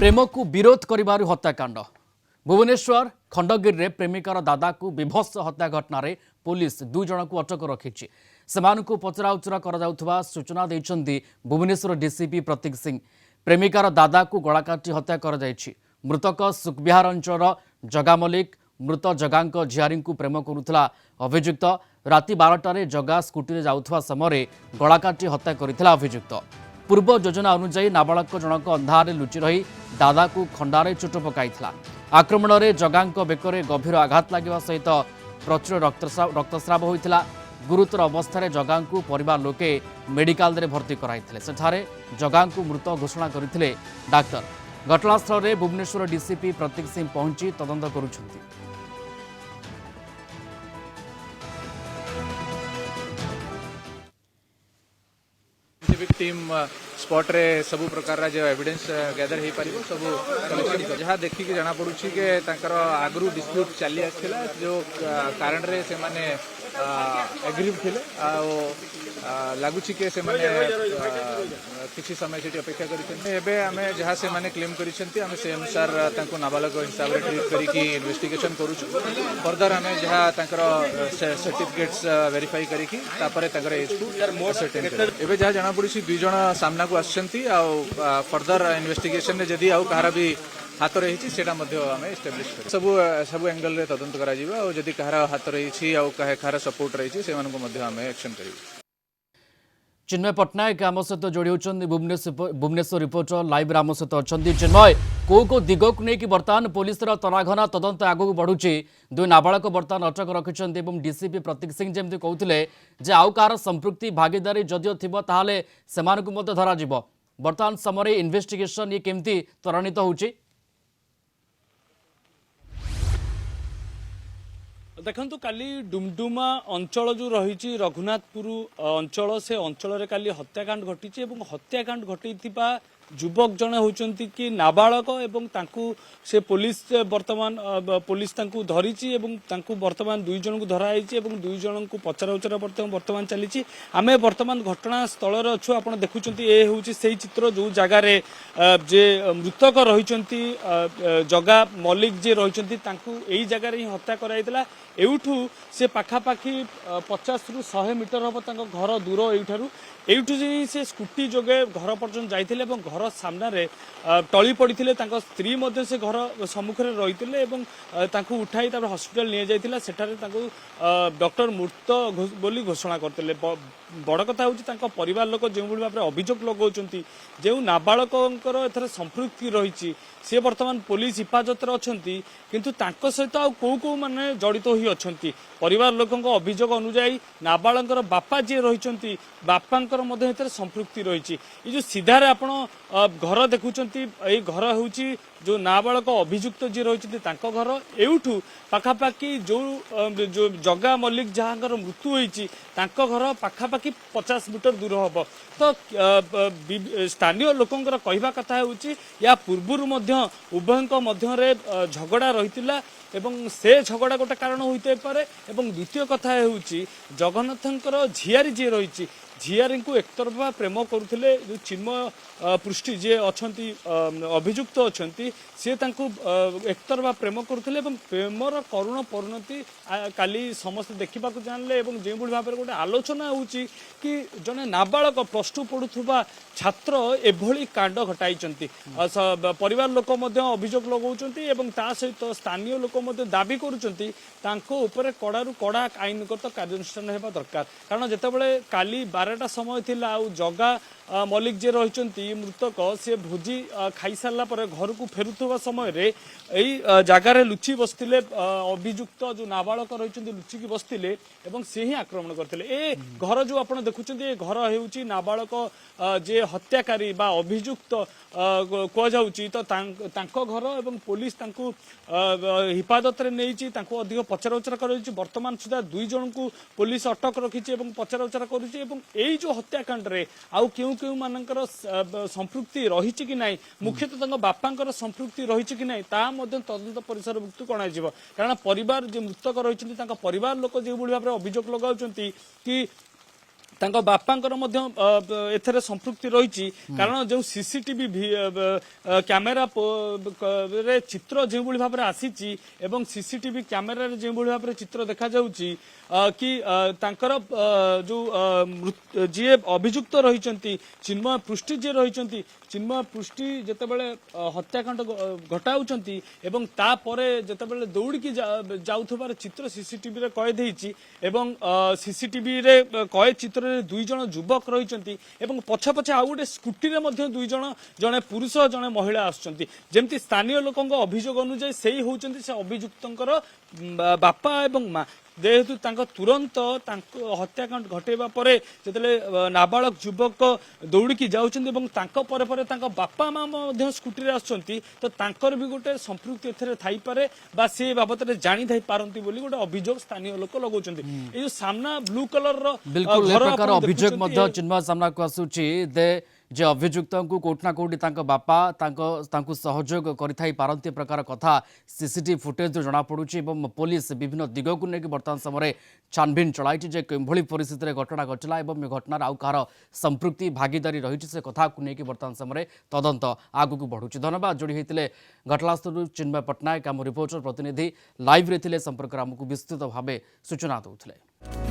प्रेम को विरोध कर हत्याकांड भुवनेश्वर खंडगिरी रे प्रेमिकार दादा को विभत्स हत्या घटना पुलिस दुई जन को अटक रखी से पचराउचरा कर सूचना देते भुवनेश्वर डीसीपी प्रतीक सिंह प्रेमिकार दादा को गला काटी हत्या कर मृतक सुखविहार अंचल जगा मल्लिक मृत जगा झियारी को प्रेम करुला अभियुक्त राति 12टार जगा स्कूटी जाऊा समय गला काटी हत्या करथिला अभियुक्त पूर्व योजना अनुसार नाबालक जनक अंधारे लुचि रही दादा को खंडारे चोट पकाई आक्रमण में जगा बेकरे गभीर आघात लगे सहित प्रचुर रक्तस्राव होता गुरुतर अवस्था जगा को परिवार लोके मेडिकल भर्ती कराइथिले सेठारे जगा को मृत घोषणा करथिले डाक्टर घटनास्थल में भुवनेश्वर डीसीपी प्रतीक सिंह पहुंची तदंत करुछंती। टीम स्पॉट रे सबु प्रकार जो एविडेंस गैदर हो पार सब कलेक्शन जहाँ देखिक जना पड़ू कि आगु डिस्प्यूट चली आसाला जो कारण रे से माने एग्रीव थे लगुच कि से किसी समय से अपेक्षा करें जहाँ से माने क्लेम कर से अनुसार नाबालक हिसाब से ट्रीट करके इन्वेस्टिगेशन करुचु फर्दर आम जहाँ सर्टिफिकेट्स वेरीफाई करके एज को सर्टेन कर जहाँ जना पड़ी दुई जन सामना को आसछंती फर्दर इन्वेस्टिगेशन में जदि आउ कहार भी हाथ रही एस्टाब्लीश कर सब एंगल रे तदंत करा जिबा और जदि कहार हाथ रही कहार सपोर्ट रही से एक्शन कर। चिन्मय पट्टनायक आम सहित जोड़ी होती भुवनेश्वर रिपोर्टर लाइव आम सहित अच्छा चिन्मय को दिग को लेकिन बर्तमान पुलिस तनाघना तदंत आगू बढ़ुची दुई नाबालक बर्तमान अटक रखिंट डीसीपी प्रतीक सिंह जमी कहते आउ कहार संपृक्ति भागीदारी जदिओ थी ताहले सेमानकु धरा बर्तमान समय इन्वेस्टिगेशन ये केमती त्वरान्वित होउची। देखु काली डुमडुमा अंचल जो रही रघुनाथपुर अंचल से अंचल काली हत्याकांड घटी हत्याकांड घटी युवक जड़े होती कि नाबालक एवं तांकु से पुलिस वर्तमान पुलिस तांकु धरी वर्तमान दुई जन को धराई दुई जन को पचरा उचरा वर्तमान चली आम वर्तमान घटना स्थल अच्छु आप देखुं ये हूँ से चित्र जो जगार जे मृतक रही जगा मल्लिक जे रही जगार ही हत्या कराइला एठू से पाखापाखि 50 ରୁ 100 मीटर हम घर दूर एठू से स्कूटी जोगे घर पर्यटन जाइथिले एवं घर सामने टली पड़ते स्त्री मध्य से घर सम्मुख में रही उठाई हॉस्पिटल नहीं जाइथिला सेठारे डॉक्टर मृत बोली घोषणा करते बड़ कथा हूँ परिवार लोक जो भाव में अभियोग लगाउछंती जो नाबालकर एथर संपृक्ति रही सी वर्तमान पुलिस हिफाजत अच्छा किंतु सहित कौ माने जड़ित हो अच्छा परिवार लोक अभियोग अनुजाई नाबालकर बापा जी रही बापांकर संपृक्ति रही जो सीधारे आपण घर देखुंत घर हूँ जो नाबालक अभियुक्त जी रही घर एठू पाखापाखि जो जगा मल्लिक जहाँ मृत्यु होती घर पाखापाखि 50 मीटर दूर हम तो स्थानीय लोकंर कहवा कथा हूँ या पूर्वर उभय झगड़ा रही एवं से झगड़ा गोटे कारण होते पारे एवं द्वितीय कथा हूँ जगन्नाथंकर झियारी जी रही झियारी को एकतरफा प्रेम करुले जो चिन्मय पृष्टि जे अच्छा अभियुक्त अच्छा सी एकतरफा प्रेम करुले प्रेमर करुण परिणति काली समस्त देखा जानले जो भाव में गोटे आलोचना हो कि जड़े नाबालक +2 पढ़ुवा छात्र एभली कांड घटाई परिवार लोक अभियोग लगा सहित स्थानीय लोक दाबी कर कड़ारू कड़ा आईनगत कार्यानुष्ठान होगा दरकार कारण जितेबाला काली 12टा समय थिला जगा मल्लिक जे रही मृतक से भोजी खाई सारा घर को फेरुवा समय यही जगार लुचि बसते अभियुक्त जो नाबालक रही लुचिकी बसते से ही आक्रमण करते ए घर जो आप देखुं घर हो नाबालक जे हत्याकारी बा अभियुक्त कहुची तो घर एवं पुलिस हिफाजत नहीं अधिक पचरा उचरा कर वर्तमान सुधा दुई जन को पुलिस अटक रखी पचरा उचरा कर जो हत्याकांड रे आउ क्यों क्यों मानकर संपृक्ति रही कि नहीं मुख्यतः बापांकर संपृक्ति रही कि नहीं तदंत परिसरभुक्त कणाଯିव कारण परिवार जो मृतक रही परिवार लोक जो भाव में अभियोग लगाउछंती कि ତାଙ୍କ ବାପାଙ୍କର ମଧ୍ୟ ଏଥିରେ ସମ୍ପୃକ୍ତି ରହିଛି କାରଣ ଯେଉଁ ସିସିଟିଭି କ୍ୟାମେରା ରେ ଚିତ୍ର ଯେଉଁଭଳି ଭାବରେ ଆସିଛି ଏବଂ ସିସିଟିଭି କ୍ୟାମେରାରେ ଯେଉଁଭଳି ଭାବରେ ଚିତ୍ର ଦେଖାଯାଉଛି କି ତାଙ୍କର ଯୋଉ ଯିଏ ଅଭିଯୁକ୍ତ ରହିଛନ୍ତି ଚିନ୍ମୟ ପୃଷ୍ଟି ଯିଏ ରହିଛନ୍ତି ଚିନ୍ମୟ ପୃଷ୍ଟି ଯେତେବେଳେ ହତ୍ୟାକାଣ୍ଡ ଘଟାଉଛନ୍ତି ଏବଂ ତାପରେ ଯେତେବେଳେ ଦୌଡ଼ିକି ଯାଉଥିବାର ଚିତ୍ର ସିସିଟିଭିରେ କଏଦ ହେଇଛି ଏବଂ ସିସିଟିଭିରେ କଏଦ ଚିତ୍ରରେ 2 ଜଣ ଯୁବକ ରହିଛନ୍ତି ଏବଂ ପଛ ପଛେ ଆଉ ଗୋଟେ ସ୍କୁଟିରେ ମଧ୍ୟ 2 ଜଣ ଜଣେ ପୁରୁଷ ଜଣେ ମହିଳା ଆସୁଛନ୍ତି ଯେମିତି ସ୍ଥାନୀୟ ଲୋକଙ୍କ ଅଭିଯୋଗ ଅନୁଯାୟୀ ସେଇ ହେଉଛନ୍ତି ସେ ଅଭିଯୁକ୍ତଙ୍କର ବାପା ଏବଂ ମା ଯେହେତୁ ତାଙ୍କ ତୁରନ୍ତ ତାଙ୍କ ହତ୍ୟାକାଣ୍ଡ ଘଟାଇବା ପରେ ଯେତେବେଳେ ନାବାଳକ ଯୁବକ ଦୌଡ଼ିକି ଯାଉଛନ୍ତି ଏବଂ ତାଙ୍କ ପରେ ପରେ ତାଙ୍କ ବାପା ମା ମଧ୍ୟ ସ୍କୁଟିରେ ଆସୁଛନ୍ତି ତ ତାଙ୍କର ବି ଗୋଟେ ସମ୍ପୃକ୍ତି ଏଥିରେ ଥାଇପାରେ ବା ସେ ବାବଦରେ ଜାଣିଥାଇ ପାରନ୍ତି ବୋଲି ଗୋଟେ ଅଭିଯୋଗ ସ୍ଥାନୀୟ ଲୋକ ଲଗାଉଛନ୍ତି ଏଇ ଯୋଉ ସାମ୍ନା ବ୍ଲୁ କଲର बिल्कुल ए प्रकार अभियोग मध्य चिन्मय सामना को आसुची दे जे अभियुक्त को कोठ ना कोठी तांको बापा तांको सहयोग करिथाई पारंती प्रकार कथा सीसीटीवी फुटेज जना पड़ुची एवं पुलिस विभिन्न दिग को लेकिन वर्तमान समय छानबीन चलाई जे किभली परिस्थिति रे घटना घटला एवं घटनार आउ कार संपृक्ति भागीदारी रही से कथा को लेकिन वर्तमान समय तदंत आगु बढ़ुची धन्यवाद जोड़ी होते घटनास्थल चिन्मय पट्टनायक आम रिपोर्टर प्रतिनिधि लाइव रे संपर्क आमको विस्तृत भाव सूचना दौले।